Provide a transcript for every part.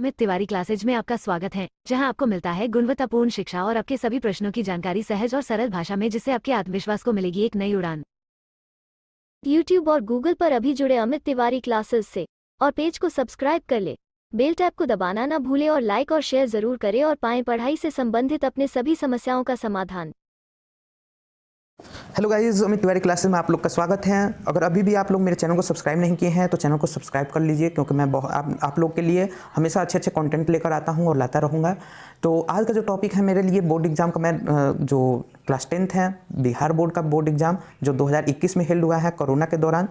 Amit Tiwari classes में आपका स्वागत है, जहां आपको मिलता है गुणवत्तापूर्ण शिक्षा और आपके सभी प्रश्नों की जानकारी सहज और सरल भाषा में, जिससे आपके आत्मविश्वास को मिलेगी एक नई उड़ान। YouTube और Google पर अभी जुड़े अमित तिवारी क्लासेस से और पेज को सब्सक्राइब कर ले। बेल टैब को दबाना ना भूले और लाइक और शेयर जरूर करें और पाएं पढ़ाई से संबंधित अपने सभी समस्याओं का समाधान। Hello guys, Amit Tiwari classes में आप लोग का स्वागत है। अगर अभी भी आप लोग मेरे चैनल को सब्सक्राइब नहीं किए हैं तो चैनल को सब्सक्राइब कर लीजिए, क्योंकि मैं आप लोग के लिए हमेशा अच्छे अच्छे कंटेंट लेकर आता हूं और लाता रहूँगा। तो आज का जो टॉपिक है मेरे लिए बोर्ड एग्जाम का, मैं जो क्लास 10th है बिहार बोर्ड का बोर्ड एग्ज़ाम जो 2021 में हेल्ड हुआ है कोरोना के दौरान,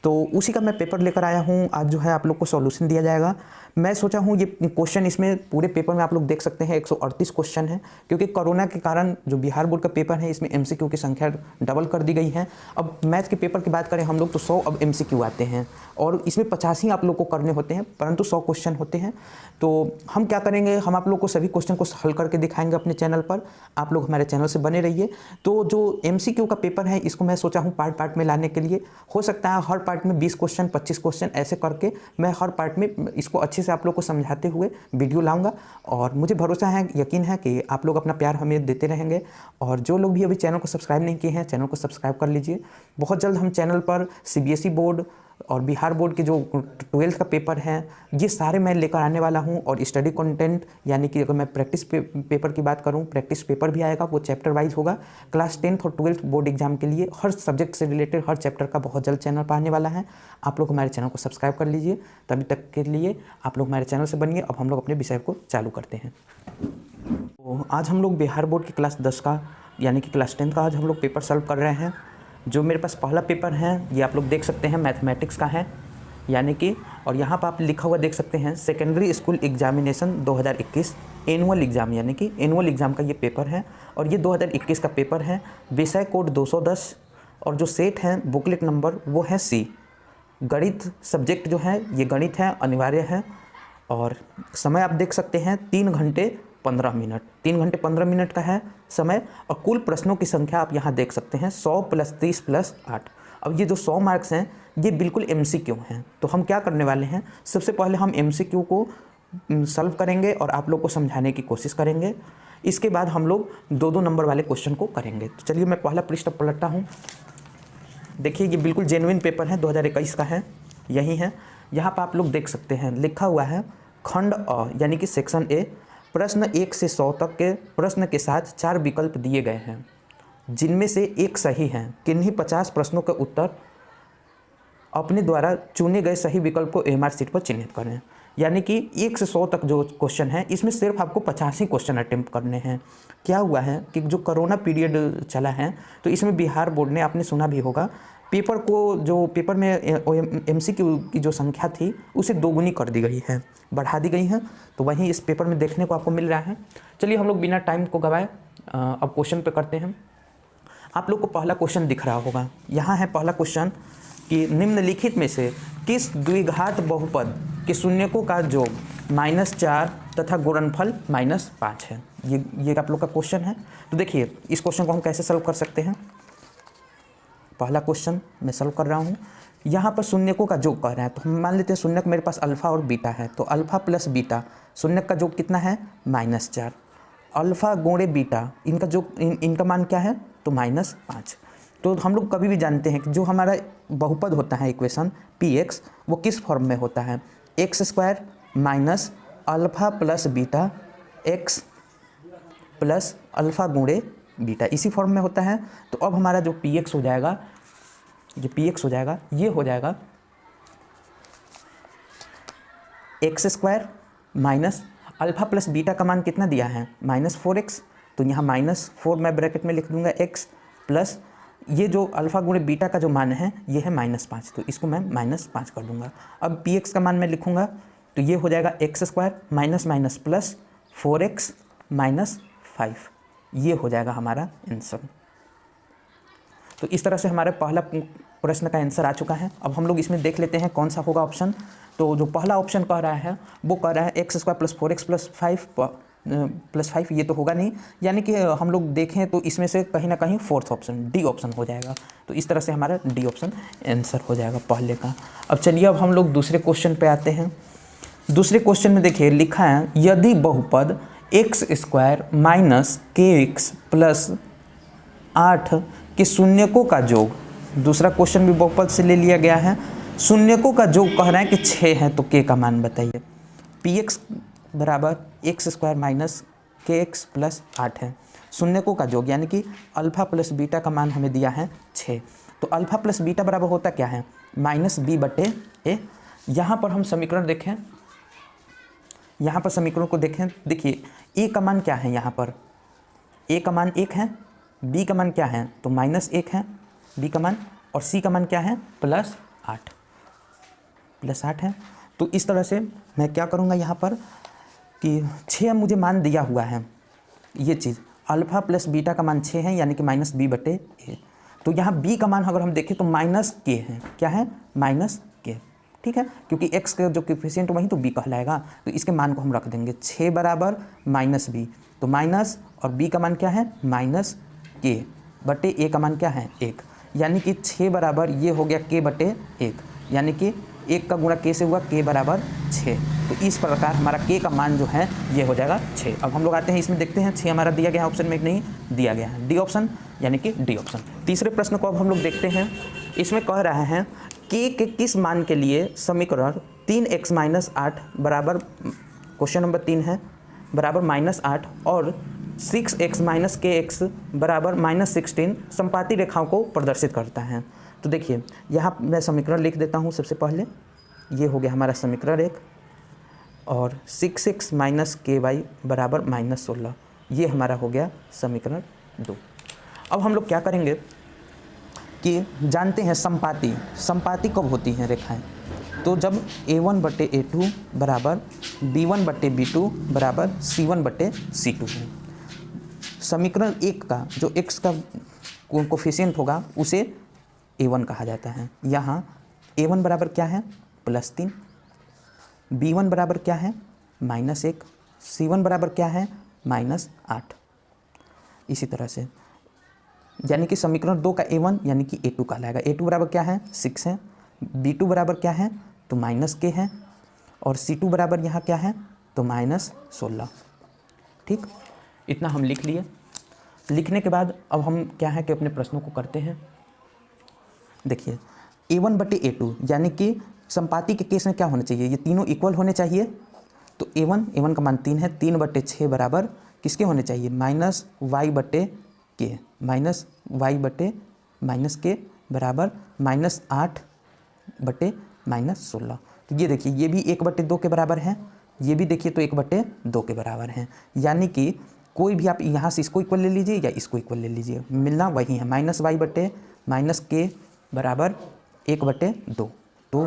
तो उसी का मैं पेपर लेकर आया हूँ। आज जो है आप लोग को सॉल्यूशन दिया जाएगा। मैं सोचा हूँ ये क्वेश्चन इसमें पूरे पेपर में आप लोग देख सकते हैं 138 क्वेश्चन है, क्योंकि कोरोना के कारण जो बिहार बोर्ड का पेपर है इसमें एमसीक्यू की संख्या डबल कर दी गई है। अब मैथ के पेपर की बात करें हम लोग तो 100 अब एमसीक्यू आते हैं और इसमें 50 ही आप लोग को करने होते हैं, परंतु 100 क्वेश्चन होते हैं। तो हम क्या करेंगे, हम आप लोग को सभी क्वेश्चन को हल करके दिखाएंगे अपने चैनल पर। आप लोग हमारे चैनल से बने रहिए। तो जो एमसीक्यू का पेपर है इसको मैं सोचा हूँ पार्ट पार्ट में लाने के लिए। हो सकता है हर पार्ट में 20 क्वेश्चन 25 क्वेश्चन ऐसे करके मैं हर पार्ट में इसको अच्छे से आप लोग को समझाते हुए वीडियो लाऊंगा। और मुझे भरोसा है, यकीन है कि आप लोग अपना प्यार हमें देते रहेंगे। और जो लोग भी अभी चैनल को सब्सक्राइब नहीं किए हैं चैनल को सब्सक्राइब कर लीजिए। बहुत जल्द हम चैनल पर सीबीएसई बोर्ड और बिहार बोर्ड के जो 12th का पेपर है ये सारे मैं लेकर आने वाला हूं। और स्टडी कंटेंट यानी कि अगर मैं प्रैक्टिस पेपर की बात करूं, प्रैक्टिस पेपर भी आएगा, वो चैप्टर वाइज होगा। क्लास 10th और 12th बोर्ड एग्जाम के लिए हर सब्जेक्ट से रिलेटेड हर चैप्टर का बहुत जल्द चैनल पर आने वाला है। आप लोग हमारे चैनल को सब्सक्राइब कर लीजिए। तभी तक के लिए आप लोग हमारे चैनल से बनिए। अब हम लोग अपने विषय को चालू करते हैं। तो आज हम लोग बिहार बोर्ड की क्लास 10 का यानी कि क्लास 10th का आज हम लोग पेपर सॉल्व कर रहे हैं। जो मेरे पास पहला पेपर है ये आप लोग देख सकते हैं मैथमेटिक्स का है, यानी कि और यहाँ पर आप लिखा हुआ देख सकते हैं secondary school examination 2021 annual exam, यानी कि एनुअल एग्ज़ाम का ये पेपर है। और ये 2021 का पेपर है। विषय कोड 210 और जो सेट है बुकलेट नंबर वो है सी। गणित सब्जेक्ट जो है ये गणित है, अनिवार्य है। और समय आप देख सकते हैं 3 घंटे 15 मिनट, 3 घंटे 15 मिनट का है समय। और कुल प्रश्नों की संख्या आप यहाँ देख सकते हैं 100 + 30 + 8। अब ये जो 100 मार्क्स हैं ये बिल्कुल एमसीक्यू हैं। तो हम क्या करने वाले हैं, सबसे पहले हम एमसीक्यू को सॉल्व करेंगे और आप लोग को समझाने की कोशिश करेंगे। इसके बाद हम लोग 2-2 नंबर वाले क्वेश्चन को करेंगे। तो चलिए मैं पहला पृष्ठ पलटता हूँ। देखिए ये बिल्कुल जेन्युइन पेपर है, 2021 का है, यही है। यहाँ पर आप लोग देख सकते हैं लिखा हुआ है खंड अ यानी कि सेक्शन ए, प्रश्न 1 से 100 तक के प्रश्न के साथ 4 विकल्प दिए गए हैं, जिनमें से एक सही है। किन्हीं 50 प्रश्नों के उत्तर अपने द्वारा चुने गए सही विकल्प को एमआर शीट पर चिन्हित करें। यानी कि 1 से 100 तक जो क्वेश्चन है इसमें सिर्फ आपको 50 ही क्वेश्चन अटेम्प्ट करने हैं। क्या हुआ है कि जो कोरोना पीरियड चला है तो इसमें बिहार बोर्ड ने, आपने सुना भी होगा, पेपर को जो पेपर में एमसीक्यू की जो संख्या थी उसे 2 गुनी कर दी गई है, बढ़ा दी गई है। तो वहीं इस पेपर में देखने को आपको मिल रहा है। चलिए हम लोग बिना टाइम को गवाए अब क्वेश्चन पे करते हैं। आप लोग को पहला क्वेश्चन दिख रहा होगा। यहाँ है पहला क्वेश्चन कि निम्नलिखित में से किस द्विघात बहुपद के शून्यकों का योग -4 तथा गुणनफल -5 है। ये आप लोग का क्वेश्चन है। तो देखिए इस क्वेश्चन को हम कैसे सॉल्व कर सकते हैं। पहला क्वेश्चन मैं सॉल्व कर रहा हूँ। यहाँ पर शून्यकों का योग कह रहा है, तो हम मान लेते हैं शून्यक मेरे पास अल्फ़ा और बीटा है। तो अल्फ़ा + बीटा, शून्यक का योग कितना है -4। अल्फ़ा × बीटा, इनका योग इनका मान क्या है तो -5। तो हम लोग कभी भी जानते हैं कि जो हमारा बहुपद होता है इक्वेशन px वो किस फॉर्म में होता है, x² - alpha + beta x + alpha × beta, इसी फॉर्म में होता है। तो अब हमारा जो px हो जाएगा, ये px हो जाएगा, ये हो जाएगा x² - अल्फ़ा + बीटा का मान कितना दिया है -4x। तो यहाँ -4 मैं ब्रैकेट में लिख दूंगा, x प्लस ये जो अल्फ़ा × बीटा का जो मान है ये है -5, तो इसको मैं -5 कर दूंगा। अब px का मान मैं लिखूंगा तो ये हो जाएगा x² - प्लस 4x - 5, ये हो जाएगा हमारा आंसर। तो इस तरह से हमारे पहला प्रश्न का आंसर आ चुका है। अब हम लोग इसमें देख लेते हैं कौन सा होगा ऑप्शन। तो जो पहला ऑप्शन कह रहा है वो कह रहा है x² + 4x + 5 ये तो होगा नहीं, यानी कि हम लोग देखें तो इसमें से कहीं ना कहीं फोर्थ ऑप्शन डी ऑप्शन हो जाएगा। तो इस तरह से हमारा डी ऑप्शन आंसर हो जाएगा पहले का। अब चलिए अब हम लोग दूसरे क्वेश्चन पे आते हैं। दूसरे क्वेश्चन में देखिए लिखा है यदि बहुपद एक्स स्क्वायर माइनस के एक्स प्लस 8 के शून्यकों का योग, दूसरा क्वेश्चन भी बहुपद से ले लिया गया है, शून्यकों का योग कह रहा है कि 6 है तो के का मान बताइए। पी एक्स बराबर एक्स स्क्वायर माइनस के एक्स प्लस 8 है, शून्यकों का योग यानी कि अल्फा प्लस बीटा का मान हमें दिया है 6। तो अल्फा प्लस बीटा बराबर होता क्या है माइनस बी बटे ए। यहाँ पर हम समीकरण देखें, यहाँ पर समीकरण को देखें, देखिए ए का मान क्या है, यहाँ पर ए का मान 1 है, बी का मान क्या है तो माइनस 1 है बी का मान, और सी का मान क्या है प्लस 8 है। तो इस तरह से मैं क्या करूँगा यहाँ पर कि 6 मुझे मान दिया हुआ है, ये चीज़ अल्फ़ा प्लस बीटा का मान 6 है यानी कि माइनस बी बटे ए। तो यहाँ बी का मान अगर हम देखें तो माइनस के है, क्या है माइनस के, ठीक है, क्योंकि एक्स का जो कोएफिशिएंट वही तो बी कहलाएगा, तो इसके मान को हम रख देंगे 6 बराबर माइनस बी, तो माइनस और बी का मान क्या है माइनस के बटे ए का मान क्या है 1, यानी कि 6 बराबर ये हो गया के बटे 1, यानी कि 1 का गुणा के से हुआ के बराबर 6। तो इस प्रकार हमारा के का मान जो है ये हो जाएगा 6। अब हम लोग आते हैं इसमें देखते हैं 6 हमारा दिया गया है ऑप्शन में, नहीं दिया गया है, डी ऑप्शन यानी कि डी ऑप्शन। तीसरे प्रश्न को अब हम लोग देखते हैं, इसमें कह रहा है के किस मान के लिए समीकरण 3x माइनस 8 बराबर, क्वेश्चन नंबर 3 है, बराबर माइनस 8 और 6x माइनस के एक्स बराबर माइनस 16 समपाती रेखाओं को प्रदर्शित करता है। तो देखिए यहाँ मैं समीकरण लिख देता हूँ सबसे पहले, ये हो गया हमारा समीकरण 1, और 6x माइनस के वाई बराबर माइनस 16, ये हमारा हो गया समीकरण 2। अब हम लोग क्या करेंगे कि जानते हैं संपाती कब होती हैं रेखाएं, तो जब a1 बटे a2 बराबर b1 बटे b2 बराबर c1 बटे c2 है। समीकरण 1 का जो x का कोफिशिएंट होगा उसे a1 कहा जाता है। यहाँ a1 बराबर क्या है +3, b1 बराबर क्या है -1, c1 बराबर क्या है -8। इसी तरह से यानी कि समीकरण 2 का a1 यानी कि a2 कहलाएगा। a2 बराबर क्या है 6 है, b2 बराबर क्या है तो -k है, और c2 बराबर यहाँ क्या है तो -16। ठीक, इतना हम लिख लिए। लिखने के बाद अब हम क्या है कि अपने प्रश्नों को करते हैं। देखिए a1 बटे a2 यानी कि संपाती के केस में क्या होना चाहिए, ये तीनों इक्वल होने चाहिए। तो a1 का मान 3 है, 3 बटे 6 बराबर किसके होने चाहिए -y बटे के, -y बटे -k बराबर -8 बटे -16। तो ये देखिए ये भी 1 बटे 2 के बराबर है, ये भी देखिए तो 1 बटे 2 के बराबर है, यानी कि कोई भी आप यहाँ से इसको इक्वल ले लीजिए या इसको इक्वल ले लीजिए, मिलना वही है, -y बटे -k बराबर 1 बटे 2। तो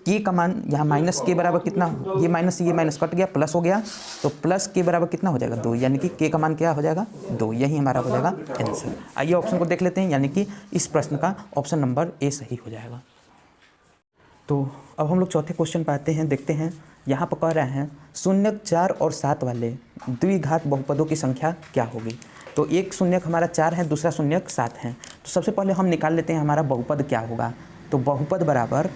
k का मान यहाँ -k बराबर कितना, ये माइनस कट गया, प्लस हो गया, तो प्लस k बराबर कितना हो जाएगा 2, यानी कि k का मान क्या हो जाएगा 2, यही हमारा हो जाएगा आंसर। आइए ऑप्शन को देख लेते हैं, यानी कि इस प्रश्न का ऑप्शन नंबर ए सही हो जाएगा। तो अब हम लोग चौथे क्वेश्चन पर आते हैं, देखते हैं यहाँ पर कह रहे हैं शून्यक 4 और 7 वाले द्विघात बहुपदों की संख्या क्या होगी। तो एक शून्यक हमारा 4 है, दूसरा शून्यक 7 है। तो सबसे पहले हम निकाल लेते हैं हमारा बहुपद क्या होगा। तो बहुपद बराबर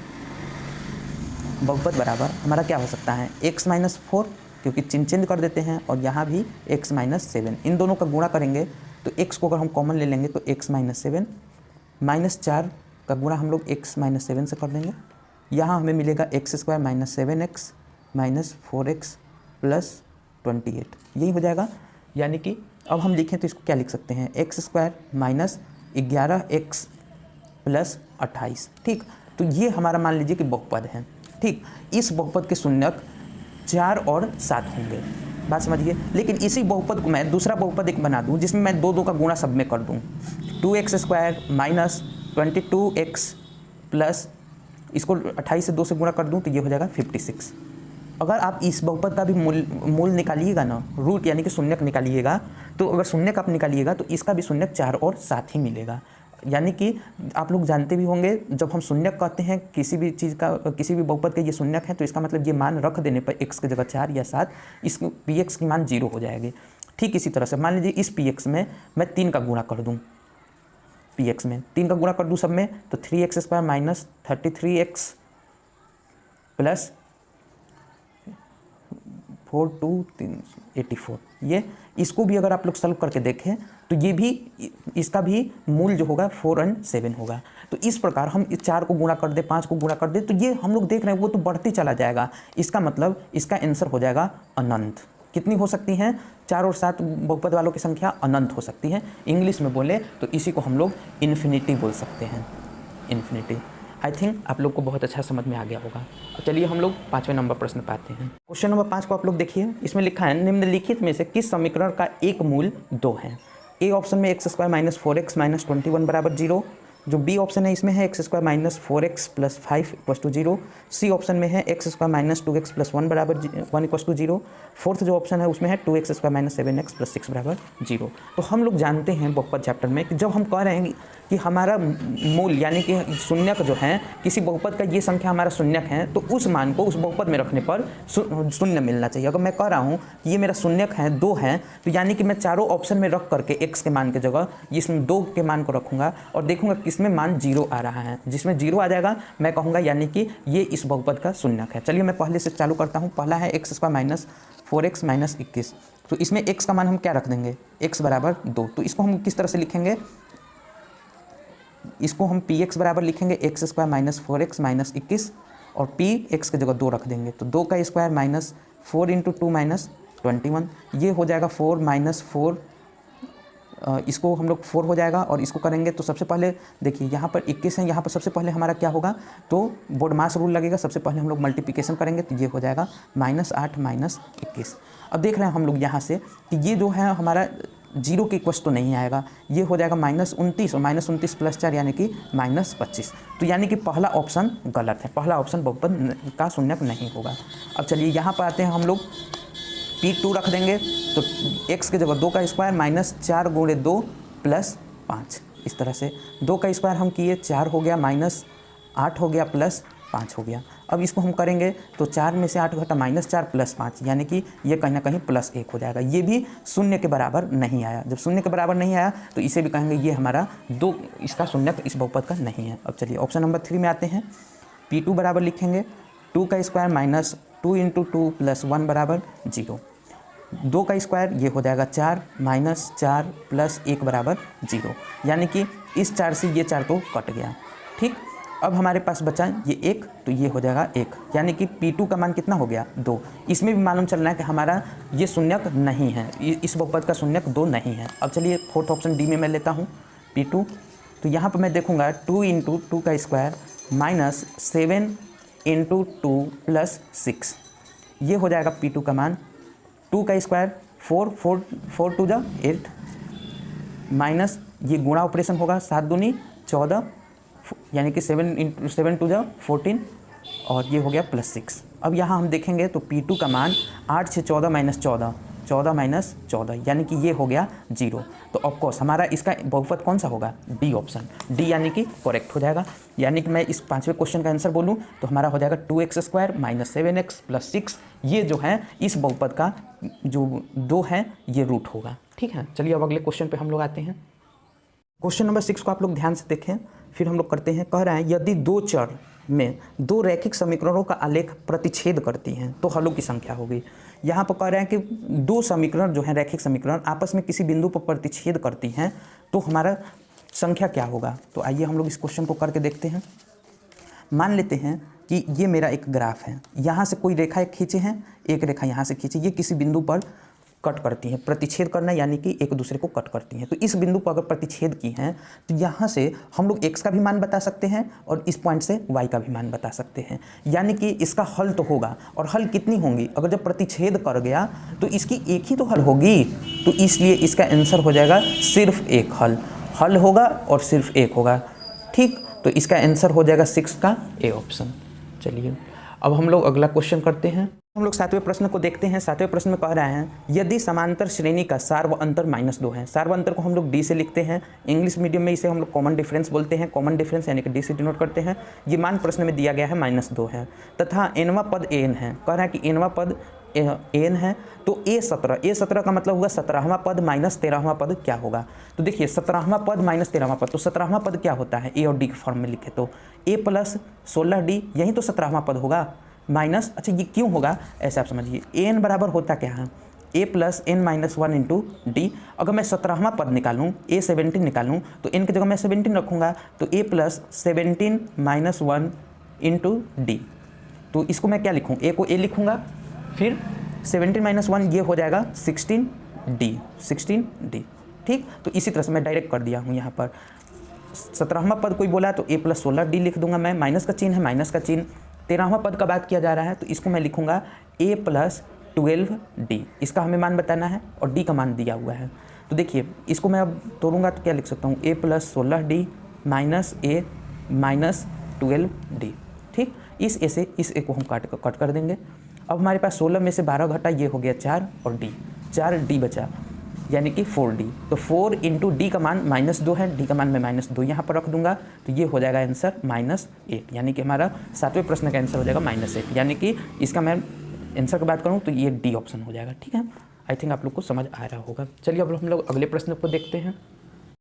हमारा क्या हो सकता है x-4, क्योंकि चिन्ह चेंज कर देते हैं, और यहाँ भी x-7, इन दोनों का गुणा करेंगे तो x को अगर हम कॉमन ले लेंगे तो x-7 -4 का गुणा हम लोग x-7 से कर देंगे। यहाँ हमें मिलेगा x² -7x -4x + 28, यही हो जाएगा। यानी कि अब हम लिखें तो इसको क्या लिख सकते हैं x² -11x + 28। ठीक, तो ये हमारा मान लीजिए कि बहुपद है। ठीक, इस बहुपद के शून्यक 4 और 7 होंगे, बात समझिए। लेकिन इसी बहुपद को मैं दूसरा बहुपद एक बना दूं जिसमें मैं 2 का गुणा सब में कर दूं, 2x² -22x प्लस इसको 28 से 2 से गुणा कर दूं तो ये हो जाएगा 56। अगर आप इस बहुपद का भी मूल निकालिएगा ना, रूट यानी कि शून्यक निकालिएगा, तो अगर शून्यक आप निकालिएगा तो इसका भी शून्यक 4 और 7 ही मिलेगा। यानी कि आप लोग जानते भी होंगे जब हम शून्यक कहते हैं किसी भी चीज़ का, किसी भी बहुपद का ये शून्यक है तो इसका मतलब ये मान रख देने पर x की जगह 4 या 7 इस px की मान 0 हो जाएगी। ठीक इसी तरह से मान लीजिए इस px में मैं 3 का गुणा कर दूँ, px में 3 का गुणा कर दूँ सब में, तो 3x² -33x प्लस 4 2 3 84, ये इसको भी अगर आप लोग सॉल्व करके देखें तो ये भी इसका भी मूल जो होगा 4 और 7 होगा। तो इस प्रकार हम इस 4 को गुणा कर दे, 5 को गुणा कर दे, तो ये हम लोग देख रहे हैं वो तो बढ़ती चला जाएगा। इसका मतलब इसका आंसर हो जाएगा अनंत। कितनी हो सकती हैं? 4 और 7 बहुपद वालों की संख्या अनंत हो सकती है। इंग्लिश में बोले तो इसी को हम लोग इन्फिनिटी बोल सकते हैं, इन्फिनिटी। आई थिंक आप लोग को बहुत अच्छा समझ में आ गया होगा। अब चलिए हम लोग 5वें नंबर प्रश्न पे आते हैं। क्वेश्चन नंबर 5 को आप लोग देखिए, इसमें लिखा है निम्नलिखित में से किस समीकरण का एक मूल 2 है? ए ऑप्शन में x² - 4x - 21 बराबर 0। जो बी ऑप्शन है इसमें है x² - 4x + 5 = 0। सी ऑप्शन में है x² - 2x + 1 बराबर 1 = 0। फोर्थ जो ऑप्शन है उसमें है 2x² - 7x + 6 बराबर 0। तो हम लोग जानते हैं बहुपद चैप्टर में कि जब हम कह रहे हैं कि हमारा मूल यानी कि शून्यक जो है, किसी बहुपद का ये संख्या हमारा शून्यक है, तो उस मान को उस बहुपद में रखने पर शून्य मिलना चाहिए। अगर मैं कह रहा हूँ कि ये मेरा शून्यक है 2 है, तो यानी कि मैं चारों ऑप्शन में रख करके x के मान की जगह इसमें 2 के मान को रखूँगा और देखूँगा किसमें मान 0 आ रहा है। जिसमें 0 आ जाएगा मैं कहूँगा यानी कि ये इस बहुपद का शून्यक है। चलिए मैं पहले से चालू करता हूँ। पहला है x² - 4x - 21। तो इसमें x का मान हम क्या रख देंगे? x बराबर 2। तो इसको हम किस तरह से लिखेंगे? इसको हम px बराबर लिखेंगे x² - 4x - 21 और p x की जगह 2 रख देंगे। तो 2 का स्क्वायर माइनस 4 × 2 - 21, ये हो जाएगा 4 - 4, इसको हम लोग 4 हो जाएगा और इसको करेंगे तो सबसे पहले देखिए यहाँ पर 21 है, यहाँ पर सबसे पहले हमारा क्या होगा? तो बोडमास रूल लगेगा। सबसे पहले हम लोग मल्टीप्लिकेशन करेंगे तो ये हो जाएगा -8 - 21। अब देख रहे हैं हम लोग यहाँ से कि ये जो है हमारा 0 के इक्वस तो नहीं आएगा, ये हो जाएगा -29 और -29 + 4 यानी कि -25। तो यानी कि पहला ऑप्शन गलत है, पहला ऑप्शन बहुपद का शून्यक नहीं होगा। अब चलिए यहाँ पर आते हैं हम लोग P2 रख देंगे तो x की जगह 2 का स्क्वायर -4 × 2 + 5। इस तरह से 2 का स्क्वायर हम किए 4 हो गया, -8 हो गया, +5 हो गया। अब इसको हम करेंगे तो 4 में से 8 घटा -4 + 5 यानी कि ये कहीं ना कहीं +1 हो जाएगा। ये भी शून्य के बराबर नहीं आया। जब शून्य के बराबर नहीं आया तो इसे भी कहेंगे ये हमारा 2, इसका शून्यक इस बहुपद का नहीं है। अब चलिए ऑप्शन नंबर 3 में आते हैं। P2 बराबर लिखेंगे 2 का स्क्वायर -2 × 2 + 1 बराबर 0। 2 का स्क्वायर ये हो जाएगा 4 -4 + 1 बराबर 0, यानी कि इस 4 से ये 4 तो कट गया। ठीक, अब हमारे पास बचा ये 1, तो ये हो जाएगा 1, यानी कि P2 का मान कितना हो गया? 2। इसमें भी मालूम चल रहा है कि हमारा ये शून्यक नहीं है, इस बहुपद का शून्यक 2 नहीं है। अब चलिए फोर्थ ऑप्शन डी में मैं लेता हूँ P2। तो यहाँ पर मैं देखूँगा 2 × 2 का स्क्वायर -7 × 2 + 6, ये हो जाएगा P2 का मान। 2 का स्क्वायर 4 2 जा 8 माइनस ये गुणा ऑपरेशन होगा 7 दूनी 14, यानी कि 7 2 जा 14 और ये हो गया +6। अब यहाँ हम देखेंगे तो P2 का मान 8 से 14 - 14 यानी कि ये हो गया 0। तो ऑफकोर्स हमारा इसका बहुपद कौन सा होगा? डी ऑप्शन, डी यानी कि करेक्ट हो जाएगा। यानी कि मैं इस 5वें क्वेश्चन का आंसर बोलूँ तो हमारा हो जाएगा 2x² - 7x + 6, ये जो है इस बहुपद का जो 2 है ये रूट होगा। ठीक है, चलिए अब अगले क्वेश्चन पे हम लोग आते हैं। क्वेश्चन नंबर 6 को आप लोग ध्यान से देखें, फिर हम लोग करते हैं। कह रहे हैं यदि 2 चर में 2 रैखिक समीकरणों का आलेख प्रतिच्छेद करती हैं तो हलों की संख्या होगी। यहाँ पर कह रहे हैं कि 2 समीकरण जो हैं रैखिक समीकरण आपस में किसी बिंदु पर प्रतिच्छेद करती हैं तो हमारा संख्या क्या होगा? तो आइए हम लोग इस क्वेश्चन को करके देखते हैं। मान लेते हैं कि ये मेरा एक ग्राफ है, यहाँ से कोई रेखा एक खींचे हैं, एक रेखा यहाँ से खींचे, ये किसी बिंदु पर कट करती हैं। प्रतिच्छेद करना यानी कि एक दूसरे को कट करती हैं। तो इस बिंदु पर अगर प्रतिच्छेद की हैं तो यहाँ से हम लोग x का भी मान बता सकते हैं और इस पॉइंट से y का भी मान बता सकते हैं। यानी कि इसका हल तो होगा, और हल कितनी होंगी? अगर जब प्रतिच्छेद कर गया तो इसकी एक ही तो हल होगी, तो इसलिए इसका आंसर हो जाएगा सिर्फ एक हल होगा और सिर्फ एक होगा। ठीक, तो इसका आंसर हो जाएगा 6 का ए ऑप्शन। चलिए अब हम लोग अगला क्वेश्चन करते हैं। हम लोग 7वें प्रश्न को देखते हैं। 7वें प्रश्न में कह रहे हैं यदि समांतर श्रेणी का सार्व अंतर -2 है। सार्व अंतर को हम लोग डी से लिखते हैं, इंग्लिश मीडियम में इसे हम लोग कॉमन डिफरेंस बोलते हैं। कॉमन डिफरेंस यानी कि डी से डिनोट करते हैं। ये मान प्रश्न में दिया गया है -2 है तथा nवां पद an है। कह रहा है कि nवां पद n है तो a17 का मतलब होगा 17वां पद - 13वां पद क्या होगा? तो देखिए 17वां पद - 13वां पद, तो 17वां पद क्या होता है? a और d के फॉर्म में लिखे तो a + 16d, यही तो 17वां पद होगा। माइनस, अच्छा ये क्यों होगा ऐसे आप समझिए, ए एन बराबर होता क्या है, a plus n minus one into d. अगर मैं 17वां पद निकालूँ, ए 17 निकालूँ, तो एन की जगह मैं 17 रखूँगा, तो a plus 17 minus one into d. तो इसको मैं क्या लिखूँ, ए को ए लिखूँगा, फिर 17 माइनस वन ये हो जाएगा 16D। ठीक, तो इसी तरह से मैं डायरेक्ट कर दिया हूँ यहाँ पर। 17वां पद कोई बोला तो ए प्लस 16D लिख दूंगा मैं, माइनस का चिन्ह है, माइनस का चिन्ह। 13वां पद का बात किया जा रहा है तो इसको मैं लिखूंगा ए प्लस 12D। इसका हमें मान बताना है और डी का मान दिया हुआ है। तो देखिए इसको मैं अब तोड़ूंगा तो क्या लिख सकता हूँ, ए प्लस 16D माइनस ए माइनस 12D। ठीक, इस ए से इस ए को हम कट कर देंगे। अब हमारे पास 16 में से 12 घटा, ये हो गया 4 और डी, 4D बचा, यानी कि 4D। तो 4 इंटू डी का मान -2 है, डी का मान मैं -2 यहाँ पर रख दूंगा, तो ये हो जाएगा आंसर -1, यानी कि हमारा 7वें प्रश्न का आंसर हो जाएगा -1। यानी कि इसका मैं आंसर की बात करूँ तो ये डी ऑप्शन हो जाएगा। ठीक है, आई थिंक आप लोग को समझ आ रहा होगा। चलिए अब हम लोग अगले प्रश्न को देखते हैं।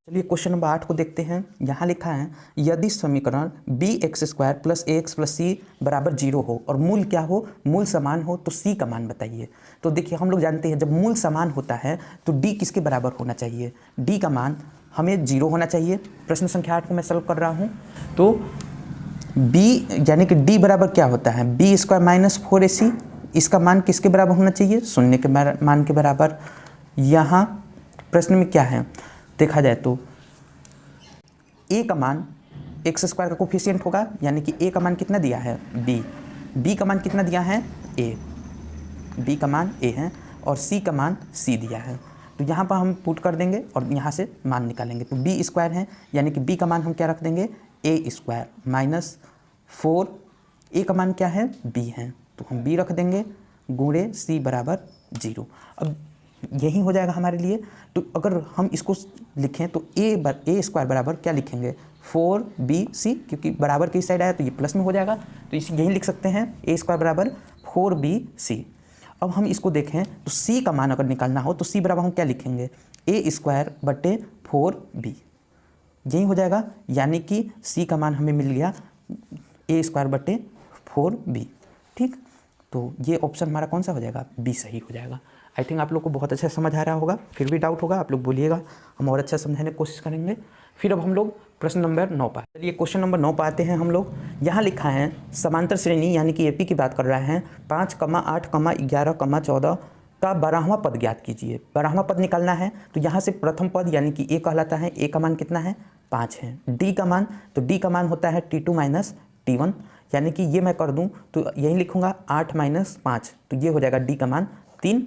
चलिए क्वेश्चन नंबर 8 को देखते हैं। यहाँ लिखा है यदि समीकरण bx² plus ax plus c बराबर 0 हो और मूल क्या हो, मूल समान हो, तो c का मान बताइए। तो देखिए हम लोग जानते हैं जब मूल समान होता है तो d किसके बराबर होना चाहिए, d का मान हमें 0 होना चाहिए। प्रश्न संख्या 8 को मैं सॉल्व कर रहा हूँ। तो b यानी कि d बराबर क्या होता है, b² माइनस 4ac, इसका मान किसके बराबर होना चाहिए, 0 के मान के बराबर। यहाँ प्रश्न में क्या है देखा जाए तो a का मान x² का कोफिशिएंट होगा, यानी कि a का मान कितना दिया है b का मान कितना दिया है a, b का मान a है और c का मान c दिया है। तो यहाँ पर हम पुट कर देंगे और यहाँ से मान निकालेंगे। तो b² है, यानी कि b का मान हम क्या रख देंगे a² माइनस 4, a का मान क्या है b है, तो हम b रख देंगे गुणे c बराबर 0। अब यही हो जाएगा हमारे लिए। तो अगर हम इसको लिखें तो a² बराबर क्या लिखेंगे 4bc, क्योंकि बराबर की साइड आया तो ये प्लस में हो जाएगा, तो इसे यही लिख सकते हैं a² बराबर 4bc। अब हम इसको देखें तो c का मान अगर निकालना हो तो c बराबर हम क्या लिखेंगे a² बटे 4b, यही हो जाएगा, यानी कि c का मान हमें मिल गया a² बटे 4b। ठीक, तो ये ऑप्शन हमारा कौन सा हो जाएगा, बी सही हो जाएगा। आई थिंक आप लोग को बहुत अच्छा समझ आ रहा होगा, फिर भी डाउट होगा आप लोग बोलिएगा, हम और अच्छा समझाने की कोशिश करेंगे। फिर अब हम लोग प्रश्न नंबर 9 पर, चलिए क्वेश्चन नंबर 9 पर आते हैं हम लोग। यहाँ लिखा है समांतर श्रेणी यानी कि एपी की बात कर रहा है, 5, 8, 11, 14 का 12वां पद ज्ञात कीजिए। 12वां पद निकालना है तो यहाँ से प्रथम पद यानी कि ए कहलाता है, ए का मान कितना है 5 है। डी का मान, तो डी का मान होता है T2 माइनस T1, यानी कि ये मैं कर दूं तो यही लिखूंगा 8 माइनस 5, तो ये हो जाएगा डी का मान 3।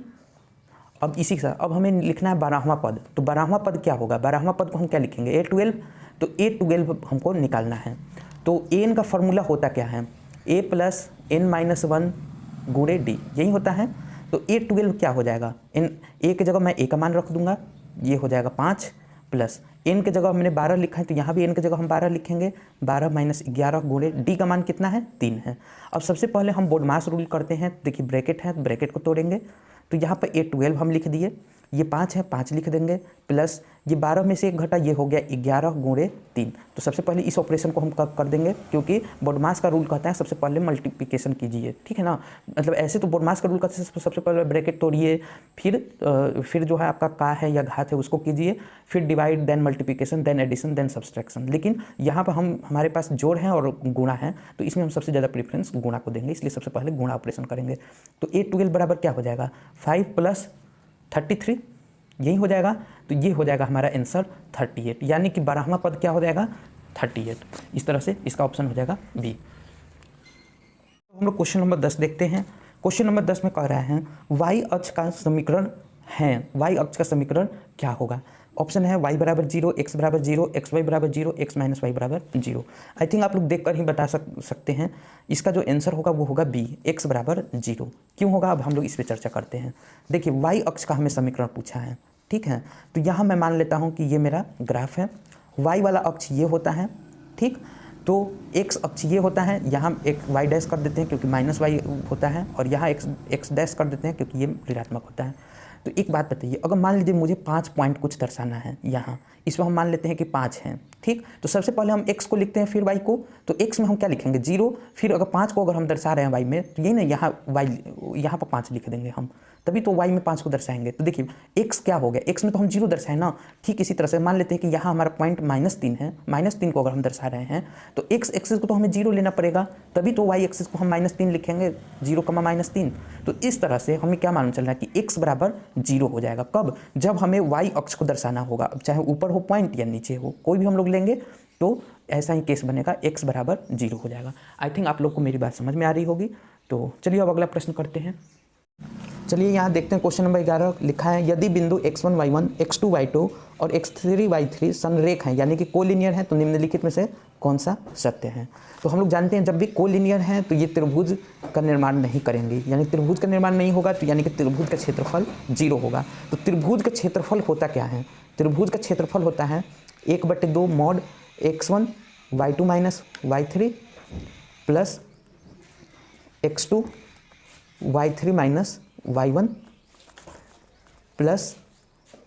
अब इसी के साथ अब हमें लिखना है 12वां पद, तो 12वां पद क्या होगा, 12वां पद को हम क्या लिखेंगे A12, तो A12 हमको निकालना है। तो एन का फॉर्मूला होता क्या है a प्लस एन माइनस 1 गुणे डी, यही होता है। तो A12 क्या हो जाएगा, एन ए की जगह मैं ए का मान रख दूंगा, ये हो जाएगा 5 प्लस एन की जगह हमने 12 लिखा है तो यहाँ भी एन की जगह हम 12 लिखेंगे, 12 माइनस 11 गुणे डी का मान कितना है 3 है। अब सबसे पहले हम बोडमास रूल करते हैं, देखिए ब्रैकेट है, ब्रैकेट को तोड़ेंगे तो यहाँ पर A12 हम लिख दिए, ये 5 है 5 लिख देंगे, प्लस ये 12 में से 1 घटा, ये हो गया 11 गुणे 3। तो सबसे पहले इस ऑपरेशन को हम कर देंगे, क्योंकि बोडमास का रूल कहता है सबसे पहले मल्टीप्लिकेशन कीजिए, ठीक है ना। मतलब ऐसे तो बोडमास का रूल कहते हैं सबसे पहले ब्रैकेट तोड़िए, फिर जो है आपका का है या घात है उसको कीजिए, फिर divide then multiplication then addition then subtraction. लेकिन यहाँ पर हमारे पास जोड़ है और गुणा है, तो इसमें हम सबसे ज़्यादा प्रेफरेंस गुणा को देंगे, इसलिए सबसे पहले गुणा ऑपरेशन करेंगे। तो A12 बराबर क्या हो जाएगा 5 प्लस 33, यही हो जाएगा। तो ये हो जाएगा हमारा आंसर 38, यानी कि 12वां पद क्या हो जाएगा 38। इस तरह से इसका ऑप्शन हो जाएगा बी। हम लोग क्वेश्चन नंबर 10 देखते हैं। क्वेश्चन नंबर 10 में कह रहा है y अक्ष का समीकरण है, y अक्ष का समीकरण क्या होगा। ऑप्शन है y बराबर 0, x बराबर 0, xy बराबर 0, x माइनस वाई बराबर 0। आई थिंक आप लोग देखकर ही बता सकते हैं, इसका जो आंसर होगा वो होगा बी, x बराबर 0। क्यों होगा अब हम लोग इस पर चर्चा करते हैं। देखिए y अक्ष का हमें समीकरण पूछा है, ठीक है। तो यहाँ मैं मान लेता हूँ कि ये मेरा ग्राफ है, y वाला अक्ष ये होता है, ठीक। तो x अक्ष ये होता है, यहाँ एक y डैश कर देते हैं क्योंकि माइनस वाई होता है, और यहाँ x डैश कर देते हैं क्योंकि ये ऋणात्मक होता है। तो एक बात बताइए, अगर मान लीजिए मुझे 5 पॉइंट कुछ दर्शाना है यहाँ, इसमें हम मान लेते हैं कि 5 हैं, ठीक। तो सबसे पहले हम x को लिखते हैं, फिर y को। तो x में हम क्या लिखेंगे 0, फिर अगर 5 को अगर हम दर्शा रहे हैं y में, तो यही ना यहाँ y यहाँ पर 5 लिख देंगे हम, तभी तो y में 5 को दर्शाएंगे। तो देखिए x क्या हो गया, x में तो हम 0 दर्शाए ना, ठीक इसी तरह से मान लेते हैं कि यहाँ हमारा पॉइंट -3 है, -3 को अगर हम दर्शा रहे हैं तो x एक्सिस को तो हमें 0 लेना पड़ेगा, तभी तो y एक्सिस को हम -3 लिखेंगे, 0, -3। तो इस तरह से हमें क्या मालूम चल रहा है कि x बराबर 0 हो जाएगा। कब? जब हमें y अक्ष को दर्शाना होगा, अब चाहे ऊपर हो पॉइंट या नीचे हो, कोई भी हम लोग लेंगे तो ऐसा ही केस बनेगा, x बराबर 0 हो जाएगा। आई थिंक आप लोग को मेरी बात समझ में आ रही होगी। तो चलिए अब अगला प्रश्न करते हैं। चलिए यहाँ देखते हैं क्वेश्चन नंबर 11 लिखा है, यदि बिंदु x1 y1 x2 y2 और x3 y3 संरेख हैं यानी कि कोलिनियर हैं तो निम्नलिखित में से कौन सा सत्य है। तो हम लोग जानते हैं जब भी कोलिनियर हैं तो ये त्रिभुज का निर्माण नहीं करेंगे, यानी त्रिभुज का निर्माण नहीं होगा तो यानी कि त्रिभुज का क्षेत्रफल 0 होगा। तो त्रिभुज का क्षेत्रफल होता क्या है? त्रिभुज का क्षेत्रफल होता है 1/2 mod x1 y2 minus y3 plus x2 y3 minus y1 plus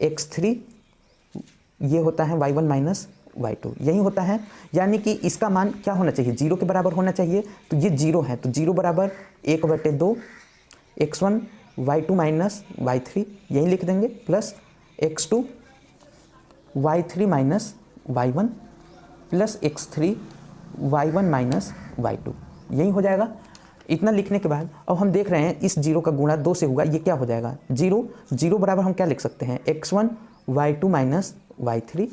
x3 ये होता है y1 माइनस y2, यही होता है। यानी कि इसका मान क्या होना चाहिए, 0 के बराबर होना चाहिए। तो ये 0 है, तो 0 बराबर 1/2 x1 y2 माइनस y3 यही लिख देंगे, plus x2 y3 minus y1 plus x3 y1 minus y2 यही हो जाएगा। इतना लिखने के बाद अब हम देख रहे हैं इस 0 का गुणा 2 से होगा, ये क्या हो जाएगा 0 बराबर हम क्या लिख सकते हैं x1 y2 minus y3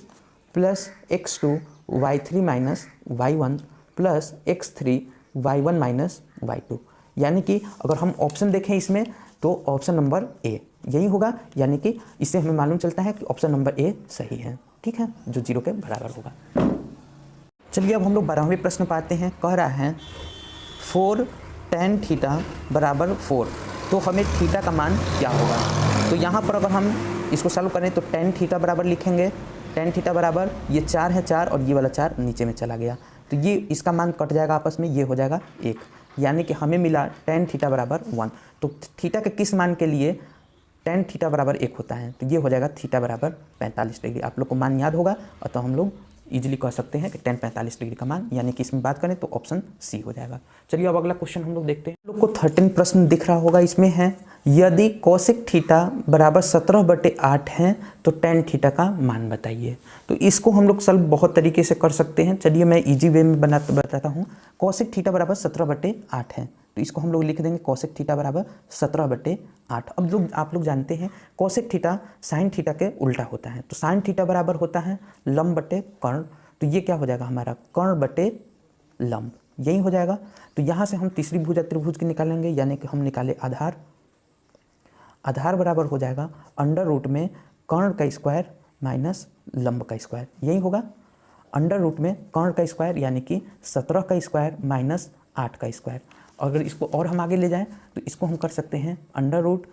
plus x2 y3 minus y1 plus x3 y1 minus y2। यानी कि अगर हम ऑप्शन देखें इसमें तो ऑप्शन नंबर ए यही होगा, यानी कि इससे हमें मालूम चलता है कि ऑप्शन नंबर ए सही है, ठीक है, जो 0 के बराबर होगा। चलिए अब हम लोग 12वें प्रश्न पाते हैं। कह रहा है 4 tan थीटा बराबर 4, तो हमें थीटा का मान क्या होगा। तो यहाँ पर अगर हम इसको सॉल्व करें तो tan थीटा बराबर लिखेंगे, tan थीटा बराबर ये 4 है 4 और ये वाला 4 नीचे में चला गया, तो ये इसका मान कट जाएगा आपस में, ये हो जाएगा 1, यानी कि हमें मिला tan थीटा बराबर 1। तो थीटा के किस मान के लिए tan थीटा बराबर 1 होता है, तो ये हो जाएगा थीटा बराबर 45 डिग्री। आप लोग को मान याद होगा और तो हम लोग इजीली कह सकते हैं कि tan 45 डिग्री का मान, यानी कि इसमें बात करें तो ऑप्शन सी हो जाएगा। चलिए अब अगला क्वेश्चन हम लोग देखते हैं। हम लोग को 13 प्रश्न दिख रहा होगा, इसमें है यदि कोसेक थीटा बराबर 17/8 है तो tan थीटा का मान बताइए। तो इसको हम लोग सॉल्व बहुत तरीके से कर सकते हैं। चलिए मैं इजी वे में बताता हूँ। कोसेक थीटा बराबर 17/8 है, तो इसको हम लोग लिख देंगे कोसेक थीटा बराबर 17/8। अब आप लोग जानते हैं कोसेक थीटा साइन थीटा के उल्टा होता है, तो साइन थीटा बराबर होता है लंब बटे कर्ण, तो ये क्या हो जाएगा हमारा कर्ण बटे लंब, यही हो जाएगा। तो यहाँ से हम तीसरी भुजा त्रिभुज की निकालेंगे, यानी कि हम निकाले आधार, आधार बराबर हो जाएगा अंडर रूट में कर्ण का स्क्वायर माइनस लंब का स्क्वायर, यही होगा। अंडर रूट में कर्ण का स्क्वायर यानी कि 17 का स्क्वायर माइनस 8 का स्क्वायर। अगर इसको और हम आगे ले जाएं तो इसको हम कर सकते हैं अंडर रूट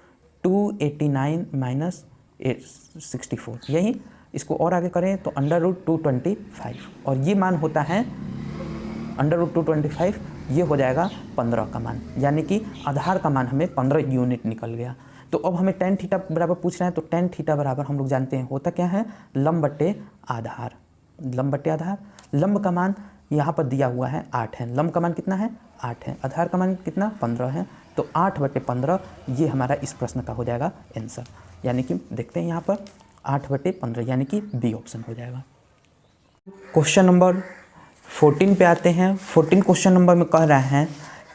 289 माइनस 64, यही इसको और आगे करें तो अंडर रूट 225, और ये मान होता है अंडर रूट 225, ये हो जाएगा 15 का मान, यानी कि आधार का मान हमें 15 यूनिट निकल गया। तो अब हमें tan थीटा बराबर पूछ रहे हैं, तो tan थीटा बराबर हम लोग जानते हैं होता क्या है लंब बटे आधार, लंब बटे आधार। लंब का मान यहाँ पर दिया हुआ है 8 है, लंब का मान कितना है 8 है, आधार का मान कितना 15 है, तो 8/15 ये हमारा इस प्रश्न का हो जाएगा आंसर। यानी कि देखते हैं यहाँ पर 8/15 यानी कि बी ऑप्शन हो जाएगा। क्वेश्चन नंबर 14 पे आते हैं। 14 क्वेश्चन नंबर में कह रहा है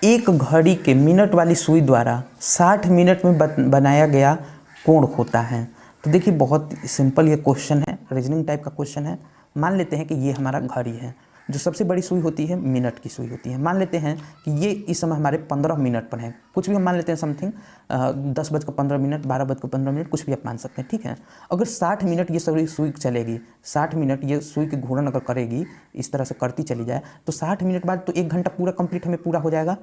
एक घड़ी के मिनट वाली सुई द्वारा 60 मिनट में बनाया गया कोण होता है। तो देखिए बहुत सिंपल ये क्वेश्चन है, रीजनिंग टाइप का क्वेश्चन है। मान लेते हैं कि ये हमारा घड़ी है, जो सबसे बड़ी सुई होती है मिनट की सुई होती है। मान लेते हैं कि ये इस समय हमारे 15 मिनट पर है, कुछ भी हम मान लेते हैं समथिंग 10:15, 12:15, कुछ भी आप मान सकते हैं, ठीक है। अगर 60 मिनट ये सभी सुई चलेगी, 60 मिनट ये सुई की घूर्णन अगर करेगी, इस तरह से करती चली जाए, तो 60 मिनट बाद तो 1 घंटा पूरा कंप्लीट हमें पूरा हो जाएगा,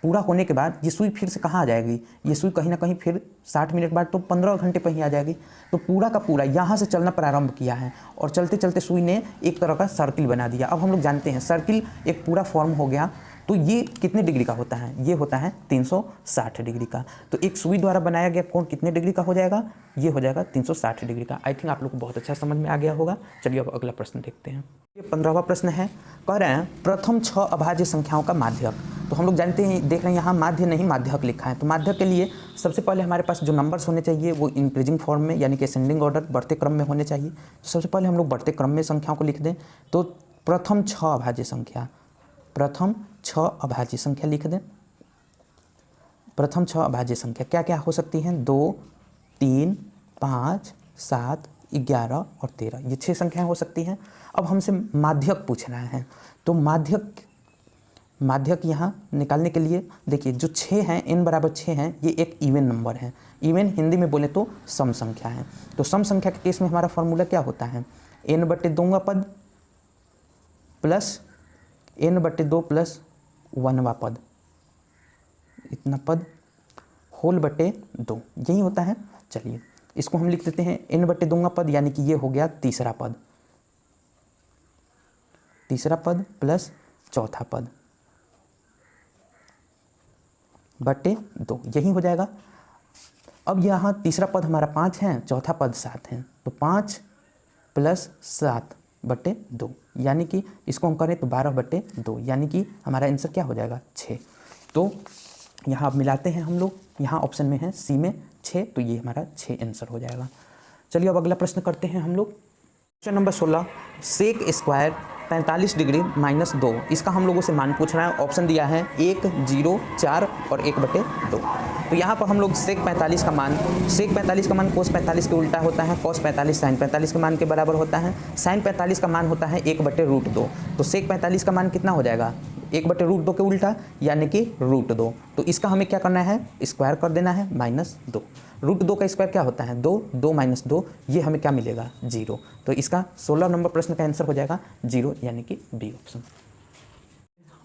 पूरा होने के बाद ये सुई फिर से कहाँ आ जाएगी, ये सुई कहीं ना कहीं फिर 60 मिनट बाद तो 15 घंटे पर ही आ जाएगी। तो पूरा का पूरा यहाँ से चलना प्रारंभ किया है और चलते चलते सुई ने एक तरह का सर्किल बना दिया। अब हम लोग जानते हैं सर्किल एक पूरा फॉर्म हो गया, तो ये कितने डिग्री का होता है, ये होता है 360 डिग्री का। तो एक सुई द्वारा बनाया गया कोण कितने डिग्री का हो जाएगा, ये हो जाएगा 360 डिग्री का। आई थिंक आप लोग को बहुत अच्छा समझ में आ गया होगा। चलिए अब अगला प्रश्न देखते हैं। ये 15वां प्रश्न है, कह रहे हैं प्रथम 6 अभाज्य संख्याओं का माध्यक। तो हम लोग जानते हैं, देख रहे हैं यहाँ माध्य नहीं माध्यक लिखा है। तो माध्यक के लिए सबसे पहले हमारे पास जो नंबर्स होने चाहिए वो इंक्रीजिंग फॉर्म में यानी कि असेंडिंग ऑर्डर बढ़ते क्रम में होने चाहिए। तो सबसे पहले हम लोग बढ़ते क्रम में संख्याओं को लिख दें। तो प्रथम 6 अभाज्य संख्या, प्रथम 6 अभाज्य संख्या लिख दें। प्रथम 6 अभाज्य संख्या क्या क्या हो सकती हैं, 2, 3, 5, 7, 11 और 13, ये 6 संख्याएं हो सकती हैं। अब हमसे माध्यक पूछना है, तो माध्यक यहाँ निकालने के लिए देखिए जो 6 हैं, n बराबर 6 हैं, ये एक इवन नंबर है। इवन हिंदी में बोले तो सम संख्या है। तो सम संख्या के केस में हमारा फॉर्मूला क्या होता है, n/2 पद प्लस n/2 प्लस 1वां पद, इतना पद होल बटे 2, यही होता है। चलिए इसको हम लिख देते हैं n/2 पद यानी कि ये हो गया तीसरा पद प्लस चौथा पद बटे 2, यही हो जाएगा। अब यहाँ तीसरा पद हमारा 5 है, चौथा पद 7 है, तो 5 प्लस 7 बटे 2, यानी कि इसको हम करें तो 12 बटे 2, यानी कि हमारा आंसर क्या हो जाएगा 6। तो यहाँ अब मिलाते हैं हम लोग, यहाँ ऑप्शन में है सी में 6, तो ये हमारा 6 आंसर हो जाएगा। चलिए अब अगला प्रश्न करते हैं हम लोग। Question number 16, sec square 45 degree minus 2, इसका हम लोगों से मान पूछ रहा है। ऑप्शन दिया है 1, 0, 4 और 1/2। तो यहाँ पर हम लोग सेक 45 का मान कोस 45 के उल्टा होता है, कोस 45 साइन 45 के मान के बराबर होता है, साइन 45 का मान होता है 1/√2। तो सेक 45 का मान कितना हो जाएगा, 1/√2 के उल्टा यानी कि √2। तो इसका हमें क्या करना है, स्क्वायर कर देना है -2। √2 का स्क्वायर क्या होता है 2, 2 - 2, ये हमें क्या मिलेगा 0। तो इसका 16 नंबर प्रश्न का आंसर हो जाएगा 0 यानी कि बी ऑप्शन।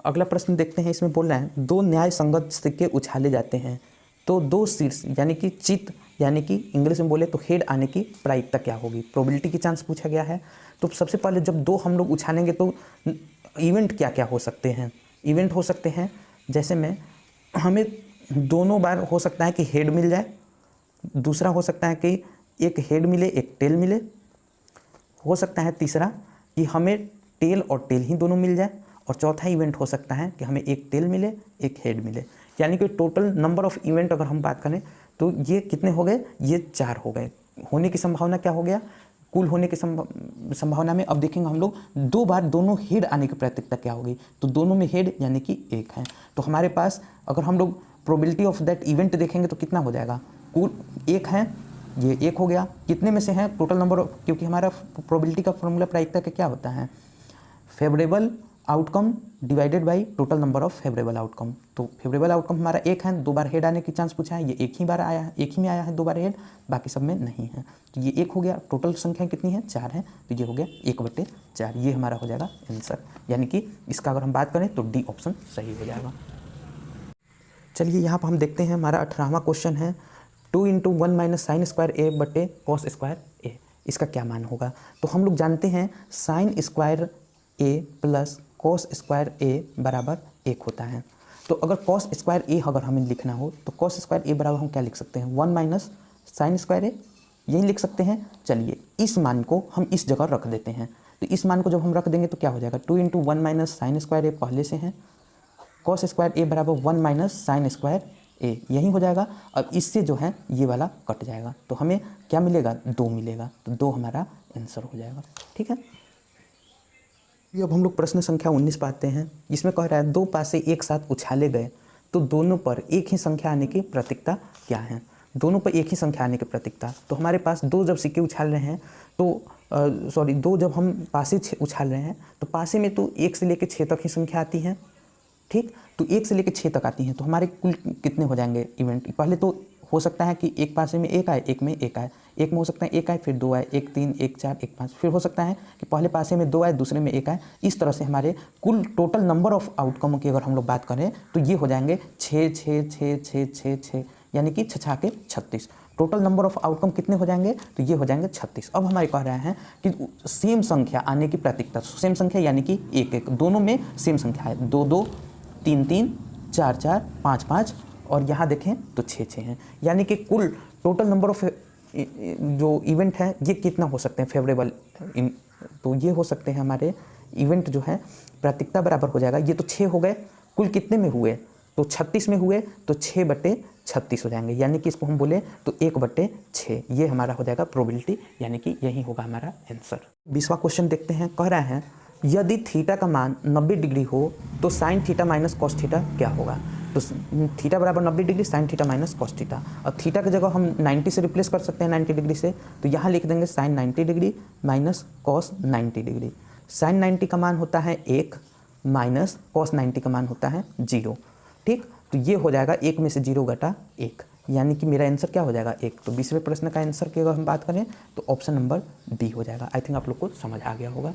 अगला प्रश्न देखते हैं, इसमें बोल रहे हैं 2 न्याय संगत सिक्के उछाले जाते हैं तो 2 शीर्ष यानी कि चित यानी कि इंग्लिश में बोले तो हेड आने की प्रायिकता क्या होगी, प्रोबेबिलिटी की चांस पूछा गया है। तो सबसे पहले जब 2 हम लोग उछालेंगे तो इवेंट क्या क्या हो सकते हैं, इवेंट हो सकते हैं जैसे में हमें दोनों बार हो सकता है कि हेड मिल जाए, दूसरा हो सकता है कि एक हेड मिले एक टेल मिले, हो सकता है तीसरा कि हमें टेल और टेल ही दोनों मिल जाए, और चौथा इवेंट हो सकता है कि हमें एक टेल मिले एक हेड मिले। यानी कि टोटल नंबर ऑफ इवेंट अगर हम बात करें तो ये कितने हो गए, ये 4 हो गए। होने की संभावना क्या हो गया, कुल होने की संभावना में अब देखेंगे हम लोग 2 बार दोनों हेड आने की प्रायिकता क्या होगी, तो दोनों में हेड यानी कि 1 है। तो हमारे पास अगर हम लोग प्रोबेबिलिटी ऑफ दैट इवेंट देखेंगे तो कितना हो जाएगा, कुल 1 है, ये 1 हो गया। कितने में से है टोटल नंबर, क्योंकि हमारा प्रोबेबिलिटी का फॉर्मूला प्रायिकता का क्या होता है, favourable outcome divided by total number of favourable outcome. तो फेवरेबल आउटकम हमारा 1 है, 2 बार हेड आने की चांस पूछा है, ये 1 ही बार आया है, 1 ही में आया है 2 बार हेड, बाकी सब में नहीं है। तो ये 1 हो गया, टोटल संख्या कितनी है 4 है, तो ये हो गया 1/4, ये हमारा हो जाएगा आंसर। यानी कि इसका अगर हम बात करें तो डी ऑप्शन सही हो जाएगा। चलिए यहाँ पर हम देखते हैं, हमारा 18वां क्वेश्चन है 2 × 1 - sin स्क्वायर ए बटे कॉस स्क्वायर ए, इसका क्या मान होगा। तो हम लोग जानते हैं साइन स्क्वायर ए प्लस कॉस स्क्वायर ए बराबर 1 होता है। तो अगर कॉस स्क्वायर ए अगर हमें लिखना हो तो कॉस स्क्वायर ए बराबर हम क्या लिख सकते हैं, 1 - sin स्क्वायर ए, यही लिख सकते हैं। चलिए इस मान को हम इस जगह रख देते हैं। तो इस मान को जब हम रख देंगे तो क्या हो जाएगा, 2 × 1 - sin स्क्वायर ए पहले से है, कॉस स्क्वायर ए बराबर 1 - sin स्क्वायर ए, यही हो जाएगा। अब इससे जो है ये वाला कट जाएगा, तो हमें क्या मिलेगा 2 मिलेगा, तो 2 हमारा आंसर हो जाएगा। ठीक है, अब हम लोग प्रश्न संख्या 19 पाते हैं। इसमें कह रहा है 2 पासे एक साथ उछाले गए तो दोनों पर एक ही संख्या आने की प्रतीकता क्या है। दोनों पर एक ही संख्या आने की प्रतीकता, तो हमारे पास 2 जब सिक्के उछाल रहे हैं तो 2 जब हम पासे उछाल रहे हैं तो पासे में तो 1 से लेकर 6 तक ही संख्या आती है। ठीक, तो 1 से लेकर 6 तक आती हैं, तो हमारे कुल कितने हो जाएंगे इवेंट। पहले तो हो सकता है कि एक पासे में 1 आए, एक में 1 आए, एक में हो सकता है 1 आए, फिर 2 आए, 1 3, 1 4, 1 5, फिर हो सकता है कि पहले पासे में 2 आए, दूसरे में 1 आए। इस तरह से हमारे कुल टोटल नंबर ऑफ आउटकमों की अगर हम लोग बात करें तो ये हो जाएंगे 6 6 6 6 6 6, यानी कि 6 के 36। टोटल नंबर ऑफ आउटकम कितने हो जाएंगे? तो ये हो जाएंगे 36। अब हमारे कह रहे हैं कि सेम संख्या आने की प्राथमिकता, सेम संख्या यानी कि 1 1, दोनों में सेम संख्या है, 2 2, 3 3, 4 4, 5 5 और यहाँ देखें तो 6 6 हैं, यानी कि कुल टोटल नंबर ऑफ जो इवेंट है ये कितना हो सकते हैं फेवरेबल तो ये हो सकते हैं हमारे इवेंट जो है प्राथमिकता बराबर हो जाएगा, ये तो 6 हो गए, कुल कितने में हुए तो 36 में हुए, तो 6/36 हो जाएंगे, यानी कि इसको हम बोले तो 1/6, ये हमारा हो जाएगा प्रोबेबिलिटी, यानी कि यही होगा हमारा आंसर। 20वां क्वेश्चन देखते हैं, कह रहे हैं यदि थीटा का मान 90 डिग्री हो तो sine theta minus cos theta क्या होगा? तो थीटा बराबर 90 degree sine theta minus cos theta, और थीटा की जगह हम 90 से रिप्लेस कर सकते हैं 90 डिग्री से, तो यहाँ लिख देंगे sine 90 degree minus cos 90 degree. Sine 90 का मान होता है 1 माइनस कॉस 90 का मान होता है 0, ठीक। तो ये हो जाएगा 1 में से 0 घटा 1, यानी कि मेरा आंसर क्या हो जाएगा 1। तो 20वें प्रश्न का आंसर की अगर हम बात करें तो ऑप्शन नंबर डी हो जाएगा। आई थिंक आप लोग को समझ आ गया होगा।